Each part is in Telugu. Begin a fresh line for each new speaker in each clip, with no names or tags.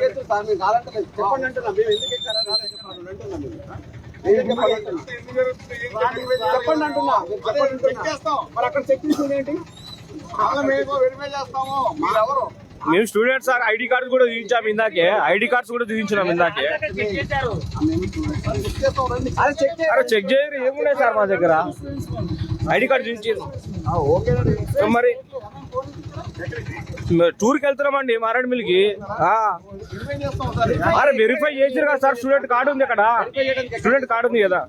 చేస్తారు సార్, మీరు కాదంటే చెప్పండి అంటున్నా. మేము ఎందుకు ఎక్కారా చెప్పండి అంటున్నా. చెప్పండి అంటున్నా, మరి అక్కడ చెక్ తీసుకుంది ఏంటి?
మేము స్టూడెంట్స్ సార్, ఐడి కార్డ్స్ కూడా చూపించాము ఇందాకే, ఐడి కార్డ్స్ కూడా చూపించినాం ఇందాకే. అరే చెక్ చేయరు, ఏమున్నాయి సార్ మా దగ్గర, ఐడి కార్డు చూపించారు. మరి టూర్కి వెళ్తున్నామండి మారేడుమిల్లికి. అరే వెరిఫై చేసారు కదా సార్, స్టూడెంట్ కార్డు ఉంది అక్కడ, స్టూడెంట్ కార్డు ఉంది కదా,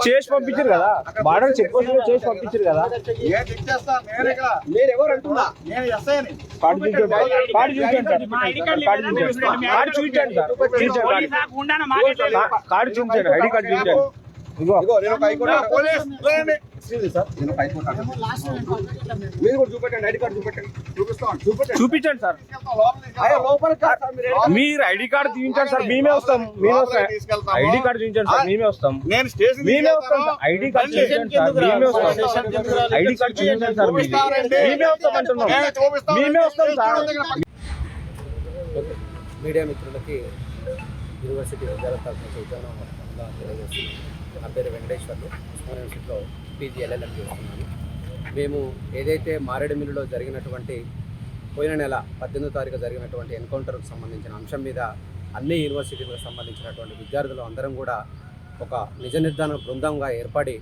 చేసి పంపించారు కదా, బార్డర్ చెక్ పోస్ట్ చేసి పంపించారు కదా. కార్డు చూపించండి ఐడి కార్డు చూపించండి. చూపించండి సార్, మీరు ఐడి కార్డు చూపించండి సార్, మేమే వస్తాం, ఐడి కార్డు చూపించండి సార్, మేమే వస్తాం, సార్ ఐడి కార్డు చూపించండి సార్, మేమే వస్తాం, ఐడి కార్డు చూపించండి సార్, మేమే వస్తాం అంటున్నాం, మేమే వస్తాం సార్.
మీడియా మిత్రులకి యూనివర్సిటీ విద్యార్థుల తరఫున తెలియజేస్తున్నాను. నా పేరు వెంకటేశ్వర్లు, ఉస్మానియా యూనివర్సిటీలో పీజీ LLM చేస్తున్నాను. మేము ఏదైతే మారేడుమిల్లిలో జరిగినటువంటి పోయిన నెల 18వ తారీఖు జరిగినటువంటి ఎన్కౌంటర్కు సంబంధించిన అంశం మీద అన్ని యూనివర్సిటీలకు సంబంధించినటువంటి విద్యార్థులు అందరం కూడా ఒక నిజ నిర్ధారణ బృందంగా ఏర్పడి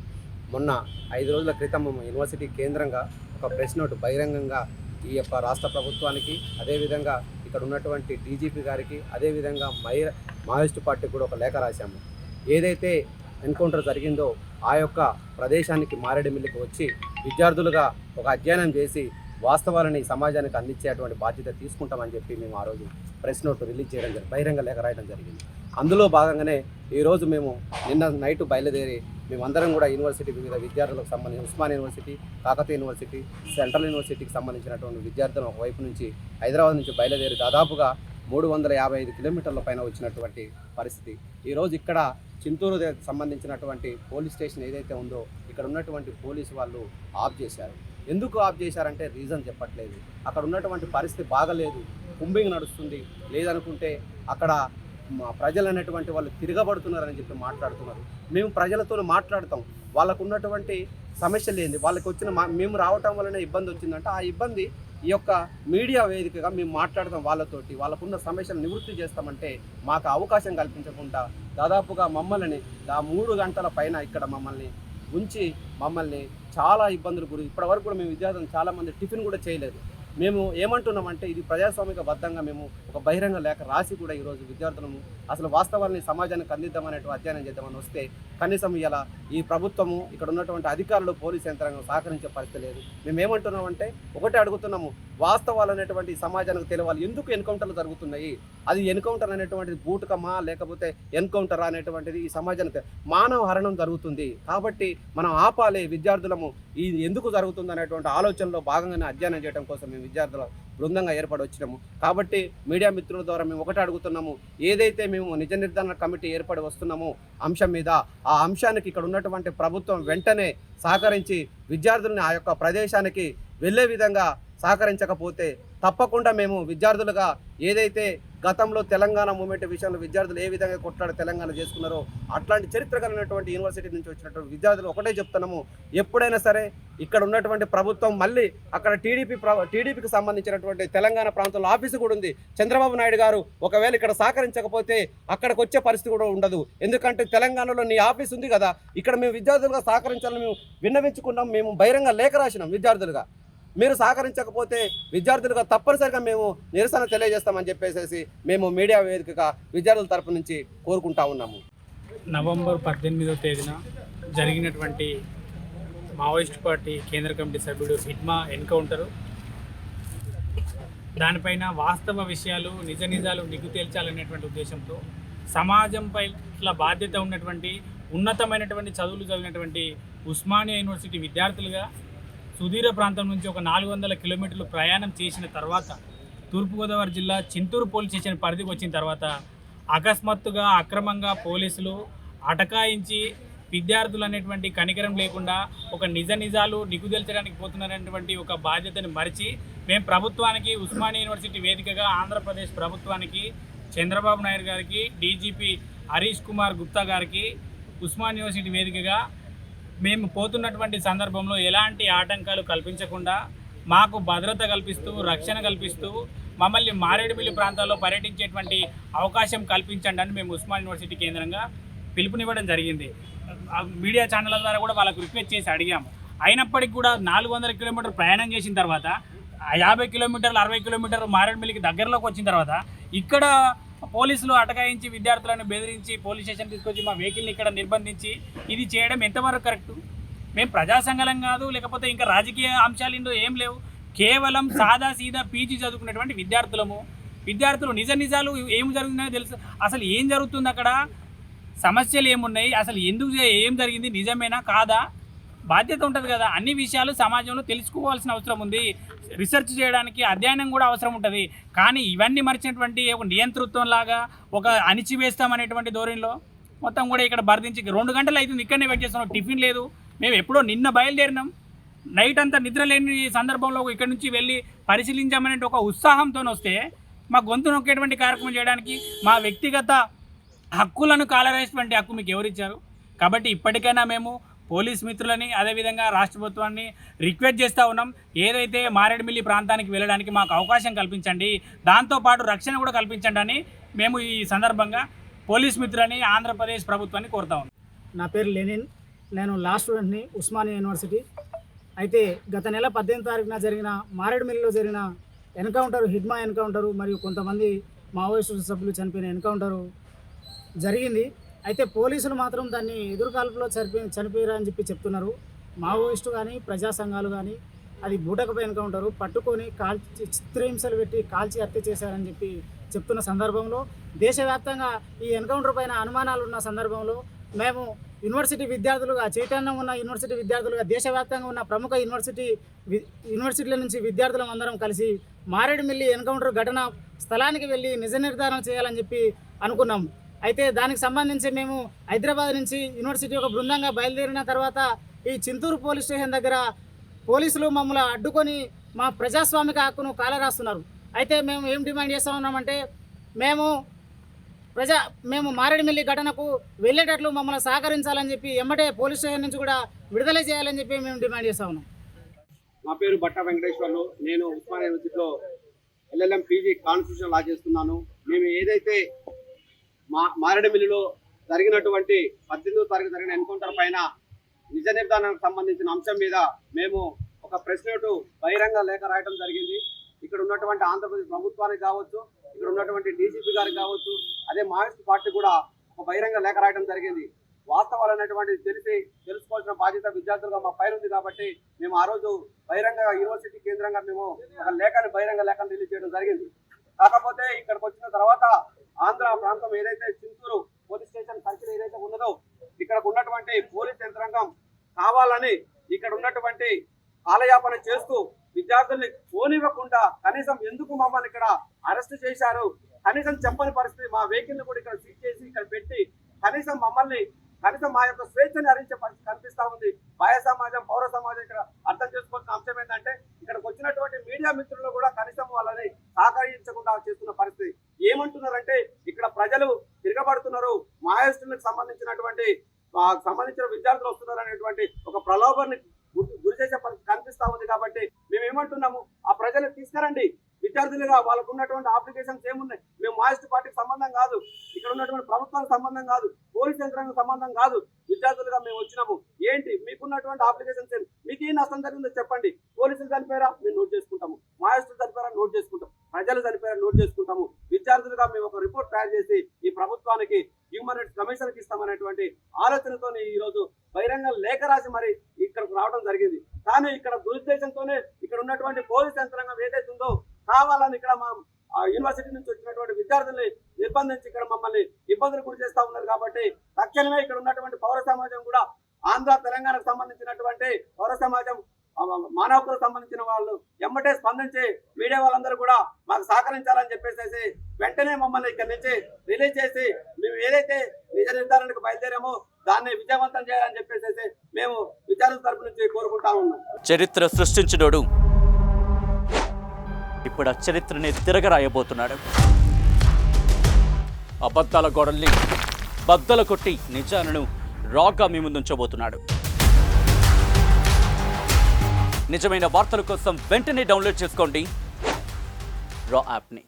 మొన్న 5 రోజుల క్రితం యూనివర్సిటీ కేంద్రంగా ఒక ప్రెస్ నోట్ బహిరంగంగా ఈ యొక్క రాష్ట్ర ప్రభుత్వానికి, అదేవిధంగా ఇక్కడ ఉన్నటువంటి DGP గారికి, అదేవిధంగా మావోయిస్టు పార్టీకి కూడా ఒక లేఖ రాశాము. ఏదైతే ఎన్కౌంటర్ జరిగిందో ఆ యొక్క ప్రదేశానికి మారేడుమిల్లికి వచ్చి విద్యార్థులుగా ఒక అధ్యయనం చేసి వాస్తవాలని సమాజానికి అందించేటువంటి బాధ్యత తీసుకుంటామని చెప్పి మేము ఆ రోజు ప్రెస్ నోట్ రిలీజ్ చేయడం జరిగింది, బహిరంగ లేఖ రాయడం జరిగింది. అందులో భాగంగానే ఈరోజు మేము నిన్న నైట్ బయలుదేరి మేమందరం కూడా యూనివర్సిటీ వివిధ విద్యార్థులకు సంబంధించి Osmania university, Kakatiya university, central యూనివర్సిటీకి సంబంధించినటువంటి విద్యార్థులను ఒకవైపు నుంచి హైదరాబాద్ నుంచి బయలుదేరి దాదాపుగా 355 కిలోమీటర్ల పైన వచ్చినటువంటి పరిస్థితి. ఈరోజు ఇక్కడ చింతూరు సంబంధించినటువంటి పోలీస్ స్టేషన్ ఏదైతే ఉందో ఇక్కడ ఉన్నటువంటి పోలీసు వాళ్ళు ఆఫ్ చేశారు. ఎందుకు ఆఫ్ చేశారంటే రీజన్ చెప్పట్లేదు. అక్కడ ఉన్నటువంటి పరిస్థితి బాగలేదు, కుంబింగ్ నడుస్తుంది, లేదనుకుంటే అక్కడ ప్రజలు అనేటువంటి వాళ్ళు తిరగబడుతున్నారని చెప్పి మాట్లాడుతున్నారు. మేము ప్రజలతో మాట్లాడతాం, వాళ్ళకు ఉన్నటువంటి సమస్యలు ఏంది, వాళ్ళకి వచ్చిన మేము రావటం వలన ఇబ్బంది వచ్చిందంటే ఆ ఇబ్బంది ఈ యొక్క మీడియా వేదికగా మేము మాట్లాడతాం, వాళ్ళతోటి వాళ్ళకున్న సమస్యలు నివృత్తి చేస్తామంటే మాకు అవకాశం కల్పించకుండా దాదాపుగా మమ్మల్ని 3 గంటల పైన ఇక్కడ మమ్మల్ని ఉంచి మమ్మల్ని చాలా ఇబ్బందులు గురి ఇప్పటివరకు కూడా మేము విద్యార్థులు చాలామంది టిఫిన్ కూడా చేయలేదు. మేము ఏమంటున్నామంటే ఇది ప్రజాస్వామిక బద్ధంగా మేము ఒక బహిరంగ లేఖ రాసి కూడా ఈరోజు విద్యార్థులను అసలు వాస్తవాన్ని సమాజానికి అందిద్దామనేటువంటి అధ్యయనం చేద్దామని వస్తే కనీసం ఇలా ఈ ప్రభుత్వము ఇక్కడ ఉన్నటువంటి అధికారులు పోలీసు యంత్రాంగం సహకరించే పరిస్థితి లేదు. మేము ఏమంటున్నామంటే ఒకటే అడుగుతున్నాము, వాస్తవాలు అనేటువంటి సమాజానికి తెలియాలి. ఎందుకు ఎన్కౌంటర్లు జరుగుతున్నాయి, అది ఎన్కౌంటర్ అనేటువంటిది బూటకమా లేకపోతే ఎన్కౌంటర్ అనేటువంటిది ఈ సమాజానికి మానవ హరణం జరుగుతుంది కాబట్టి మనం ఆపాలి, విద్యార్థులము ఈ ఎందుకు జరుగుతుంది అనేటువంటి ఆలోచనలో భాగంగానే అధ్యయనం చేయడం కోసం మేము విద్యార్థుల బృందంగా ఏర్పడి వచ్చినాము. కాబట్టి మీడియా మిత్రుల ద్వారా మేము ఒకటి అడుగుతున్నాము, ఏదైతే మేము నిజ నిర్ధారణ కమిటీ ఏర్పడి వస్తున్నామో అంశం మీద ఆ అంశానికి ఇక్కడ ఉన్నటువంటి ప్రభుత్వం వెంటనే సహకరించి విద్యార్థుల్ని ఆ యొక్క ప్రదేశానికి వెళ్ళే విధంగా సహకరించకపోతే తప్పకుండా మేము విద్యార్థులుగా ఏదైతే గతంలో తెలంగాణ మూమెంట్ విషయంలో విద్యార్థులు ఏ విధంగా కొట్లాడి తెలంగాణ చేసుకున్నారో అట్లాంటి చరిత్ర కలిగినటువంటి యూనివర్సిటీ నుంచి వచ్చినటువంటి విద్యార్థులు ఒకటే చెప్తున్నాము, ఎప్పుడైనా సరే ఇక్కడ ఉన్నటువంటి ప్రభుత్వం మళ్ళీ అక్కడ టీడీపీకి సంబంధించినటువంటి తెలంగాణ ప్రాంతంలో ఆఫీసు కూడా ఉంది. చంద్రబాబు నాయుడు గారు ఒకవేళ ఇక్కడ సహకరించకపోతే అక్కడికి వచ్చే పరిస్థితి కూడా ఉండదు. ఎందుకంటే తెలంగాణలో నీ ఆఫీస్ ఉంది కదా, ఇక్కడ మేము విద్యార్థులుగా సహకరించాలని మేము విన్నవించుకున్నాం, మేము బహిరంగ లేఖ రాసినాం విద్యార్థులుగా. మీరు సహకరించకపోతే విద్యార్థులుగా తప్పనిసరిగా మేము నిరసన తెలియజేస్తామని చెప్పేసి మేము మీడియా వేదికగా విద్యార్థుల తరపు నుంచి కోరుకుంటా ఉన్నాము.
నవంబర్ 18వ తేదీన జరిగినటువంటి మావోయిస్ట్ పార్టీ కేంద్ర కమిటీ సభ్యుడు హిట్మా ఎన్కౌంటరు, దానిపైన వాస్తవ విషయాలు నిజాలు నిగ్గు తేల్చాలనేటువంటి ఉద్దేశంతో సమాజంపై బాధ్యత ఉన్నటువంటి ఉన్నతమైనటువంటి చదువులు చదివినటువంటి ఉస్మానియా యూనివర్సిటీ విద్యార్థులుగా సుదీర ప్రాంతం నుంచి ఒక 400 కిలోమీటర్లు ప్రయాణం చేసిన తర్వాత తూర్పుగోదావరి జిల్లా చింతూరు పోలీస్ స్టేషన్ పరిధికి వచ్చిన తర్వాత అకస్మాత్తుగా అక్రమంగా పోలీసులు అటకాయించి విద్యార్థులు అనేటువంటి కనికరం లేకుండా ఒక నిజాలు నిగ్గుదెల్చడానికి పోతున్నారనేటువంటి ఒక బాధ్యతని మరిచి మేము ప్రభుత్వానికి ఉస్మానియా యూనివర్సిటీ వేదికగా ఆంధ్రప్రదేశ్ ప్రభుత్వానికి చంద్రబాబు నాయుడు గారికి డీజీపీ హరీష్ కుమార్ గుప్తా గారికి ఉస్మానియా యూనివర్సిటీ వేదికగా మేము పోతున్నటువంటి సందర్భంలో ఎలాంటి ఆటంకాలు కల్పించకుండా మాకు భద్రత కల్పిస్తూ రక్షణ కల్పిస్తూ మమ్మల్ని మారేడుమిల్లి ప్రాంతాల్లో పర్యటించేటువంటి అవకాశం కల్పించండి అని మేము ఉస్మానియా యూనివర్సిటీ కేంద్రంగా పిలుపునివ్వడం జరిగింది. మీడియా ఛానళ్ళ ద్వారా కూడా వాళ్ళకు రిక్వెస్ట్ చేసి అడిగాము. అయినప్పటికీ కూడా 400 కిలోమీటర్లు ప్రయాణం చేసిన తర్వాత 50 కిలోమీటర్లు 60 కిలోమీటర్లు మారేడుమిల్లికి దగ్గరలోకి వచ్చిన తర్వాత ఇక్కడ పోలీసులు అటకాయించి విద్యార్థులను బెదిరించి పోలీస్ స్టేషన్ తీసుకొచ్చి మా వెహికల్ని ఇక్కడ నిర్బంధించి ఇది చేయడం ఎంతవరకు కరెక్టు? మేము ప్రజా సంఘాలం కాదు, లేకపోతే ఇంకా రాజకీయ అంశాలు ఇందులో ఏం లేవు. కేవలం సాదా సీదా పీజీ చదువుకునేటువంటి విద్యార్థులు నిజాలు ఏం జరుగుతుందో తెలుసు. అసలు ఏం జరుగుతుంది అక్కడ, సమస్యలు ఏమున్నాయి, అసలు ఎందుకు ఏం జరిగింది, నిజమేనా కాదా, బాధ్యత ఉంటుంది కదా. అన్ని విషయాలు సమాజంలో తెలుసుకోవాల్సిన అవసరం ఉంది. రీసెర్చ్ చేయడానికి అధ్యయనం కూడా అవసరం ఉంటుంది. కానీ ఇవన్నీ మరిచినటువంటి ఒక నియంతృత్వం లాగా ఒక అణిచివేస్తామనేటువంటి ధోరణిలో మొత్తం కూడా ఇక్కడ బర్ధించి 2 గంటలు అవుతుంది ఇక్కడనే వెయిట్ చేస్తున్నాం. టిఫిన్ లేదు. మేము ఎప్పుడో నిన్న బయలుదేరినాం. నైట్ అంతా నిద్ర లేని సందర్భంలో ఇక్కడ నుంచి వెళ్ళి పరిశీలించామనే ఒక ఉత్సాహంతో వస్తే మా గొంతు నొక్కేటువంటి కార్యక్రమం చేయడానికి మా వ్యక్తిగత హక్కులను కాలరేసినటువంటి హక్కు మీకు ఎవరిచ్చారు? కాబట్టి ఇప్పటికైనా మేము పోలీస్ మిత్రులని అదేవిధంగా రాష్ట్ర ప్రభుత్వాన్ని రిక్వెస్ట్ చేస్తూ ఉన్నాం. ఏదైతే మారేడుమిల్లి ప్రాంతానికి వెళ్ళడానికి మాకు అవకాశం కల్పించండి, దాంతోపాటు రక్షణ కూడా కల్పించండి అని మేము ఈ సందర్భంగా పోలీస్ మిత్రులని ఆంధ్రప్రదేశ్ ప్రభుత్వాన్ని కోరుతా ఉన్నాం.
నా పేరు లెనిన్. నేను లా స్టూడెంట్ని ఉస్మానియా యూనివర్సిటీ. అయితే గత నెల 18వ తారీఖున జరిగిన మారేడుమిల్లిలో జరిగిన ఎన్కౌంటరు, హిడ్మా ఎన్కౌంటరు మరియు కొంతమంది మావోయిస్టు సభ్యులు చనిపోయిన ఎన్కౌంటరు జరిగింది. అయితే పోలీసులు మాత్రం దాన్ని ఎదురుకాల్పులో చనిపోయారని చెప్తున్నారు. మావోయిస్టు కానీ ప్రజా సంఘాలు కానీ అది బూటకపై ఎన్కౌంటరు, పట్టుకొని కాల్చి చిత్రహింసలు పెట్టి కాల్చి హత్య చేశారని చెప్తున్న సందర్భంలో దేశవ్యాప్తంగా ఈ ఎన్కౌంటర్ పైన అనుమానాలు ఉన్న సందర్భంలో మేము యూనివర్సిటీ విద్యార్థులుగా, చైతన్యం ఉన్న యూనివర్సిటీ విద్యార్థులుగా, దేశవ్యాప్తంగా ఉన్న ప్రముఖ యూనివర్సిటీల నుంచి విద్యార్థులం అందరం కలిసి మారేడుమిల్లి ఎన్కౌంటర్ ఘటన స్థలానికి వెళ్ళి నిజ నిర్ధారణ చేయాలని అనుకున్నాం. అయితే దానికి సంబంధించి మేము హైదరాబాద్ నుంచి యూనివర్సిటీ ఒక బృందంగా బయలుదేరిన తర్వాత ఈ చింతూరు పోలీస్ స్టేషన్ దగ్గర పోలీసులు మమ్మల్ని అడ్డుకొని మా ప్రజాస్వామిక హక్కును కాలరాస్తున్నారు. అయితే మేము ఏం డిమాండ్ చేస్తూ ఉన్నామంటే మేము మారేడుమిల్లి ఘటనకు వెళ్ళేటట్లు మమ్మల్ని సహకరించాలని ఎమ్మటే పోలీస్ స్టేషన్ నుంచి కూడా విడుదల చేయాలని మేము డిమాండ్ చేస్తూ ఉన్నాం.
నా పేరు బట్ట వెంకటేశ్వర్లు. నేను ఉస్మానియా యూనివర్సిటీలో LLM PG కాన్స్టిట్యూషన్ లా చేస్తున్నాను. మేము ఏదైతే మారేడుమిల్లిలో జరిగినటువంటి 18వ తారీఖు జరిగిన ఎన్కౌంటర్ పైన నిజ నిర్ధారణకు సంబంధించిన అంశం మీద మేము ఒక ప్రెస్ నోటు బహిరంగ లేఖ రాయడం జరిగింది. ఇక్కడ ఉన్నటువంటి ఆంధ్రప్రదేశ్ ప్రభుత్వానికి కావచ్చు, ఇక్కడ ఉన్నటువంటి DGP గారికి కావచ్చు, అదే మావోయిస్ట్ పార్టీ కూడా ఒక బహిరంగ లేఖ రాయడం జరిగింది. వాస్తవాలు అనేటువంటిది తెలుసుకోవాల్సిన బాధ్యత విద్యార్థులుగా మా పైన ఉంది. కాబట్టి మేము ఆ రోజు బహిరంగ యూనివర్సిటీ కేంద్రంగా మేము ఒక బహిరంగ లేఖను రిలీజ్ చేయడం జరిగింది. కాకపోతే ఇక్కడికి వచ్చిన తర్వాత ఆంధ్ర ప్రాంతం ఏదైతే చింతూరు పోలీస్ స్టేషన్ సర్కిల్ ఏదైతే ఉన్నదో ఇక్కడ ఉన్నటువంటి పోలీస్ యంత్రాంగం కావాలని ఇక్కడ ఉన్నటువంటి కాలయాపన చేస్తూ విద్యార్థుల్ని పోనివ్వకుండా కనీసం ఎందుకు మమ్మల్ని ఇక్కడ అరెస్ట్ చేశారు, కనీసం చెప్పని పరిస్థితి, మా వెహికల్ ని కూడా ఇక్కడ సీజ్ చేసి ఇక్కడ పెట్టి కనీసం మా యొక్క స్వేచ్ఛని హరించే పరిస్థితి కనిపిస్తా ఉంది. బాహ్య సమాజం, పౌర సమాజం ఇక్కడ అర్థం చేసుకోవాల్సిన అంశం ఏంటంటే ఇక్కడికి వచ్చినటువంటి మీడియా మిత్రులు కూడా కనీసం వాళ్ళని సహకరించకుండా చేస్తున్న పరిస్థితి. ఏమంటున్నారంటే ఇక్కడ ప్రజలు తిరగబడుతున్నారు, మావోయిస్టులకు సంబంధించిన విద్యార్థులు వస్తున్నారు అనేటువంటి ఒక ప్రలోభాన్ని గురి చేసే పరిస్థితి కనిపిస్తా ఉంది. కాబట్టి మేము ఏమంటున్నాము, ఆ ప్రజలు తీసుకురండి. విద్యార్థులుగా వాళ్ళకు ఉన్నటువంటి అప్లికేషన్స్ ఏమున్నాయి? మేము మావోయిస్ట్ పార్టీకి సంబంధం కాదు, ఇక్కడ ఉన్నటువంటి ప్రభుత్వానికి సంబంధం కాదు, పోలీస్ యంత్రాంగం సంబంధం కాదు. విద్యార్థులుగా మేము వచ్చినాము. ఏంటి మీకున్నటువంటి అప్లికేషన్స్ ఏంటి? మీకు ఏ నష్టం జరిగిందో చెప్పండి. పోలీసులు చనిపోయారా? మేము నోట్ చేసుకుంటాము. మావోయిస్టులు చనిపోయారా? నోట్ చేసుకుంటాం. ప్రజలు చనిపోయారా? నోట్ చేసుకుంటాము. విద్యార్థులుగా మేము ఒక రిపోర్ట్ తయారు చేసి ఈ ప్రభుత్వానికి హ్యూమన్ రైట్స్ కమిషన్కి ఇస్తామనేటువంటి ఆలోచనతో ఈ రోజు బహిరంగ లేఖ రాసి మరి ఇక్కడికి రావడం జరిగింది. కానీ ఇక్కడ దురుద్దేశంతోనే ఇక్కడ ఉన్నటువంటి పోలీస్ యంత్రాంగం ఏదైతే ఉందో కావాలని ఇక్కడ మా యూనివర్సిటీ నుంచి వచ్చినటువంటి విద్యార్థుల్ని నిర్బంధించి ఇక్కడ మమ్మల్ని ఇబ్బందులు గురి చేస్తా ఉన్నారు. కాబట్టి తక్షణమే ఇక్కడ ఉన్నటువంటి పౌర సమాజం కూడా, ఆంధ్ర తెలంగాణకు సంబంధించినటువంటి పౌర సమాజం, మానవ హక్కులకు సంబంధించిన వాళ్ళు ఎమ్మటే స్పందించి మీడియా వాళ్ళందరూ కూడా మాకు సహకరించాలని చెప్పేసి వెంటనే మమ్మల్ని ఇక్కడ నుంచి రిలీజ్ చేసి మేము ఏదైతే నిజ నిర్ధారణకు బయలుదేరామో దాన్ని విజయవంతం చేయాలని చెప్పేసి మేము విద్యార్థుల తరపు నుంచి కోరుకుంటా ఉన్నాం.
చరిత్ర సృష్టించినోడు ఇప్పుడు ఆ చరిత్రని తిరగరాయబోతున్నాడు. అబద్ధాల గోడల్ని బద్దలు కొట్టి నిజాలను రాగా మీ ముందుంచబోతున్నాడు. నిజమైన వార్తల కోసం వెంటనే డౌన్లోడ్ చేసుకోండి రా యాప్ని.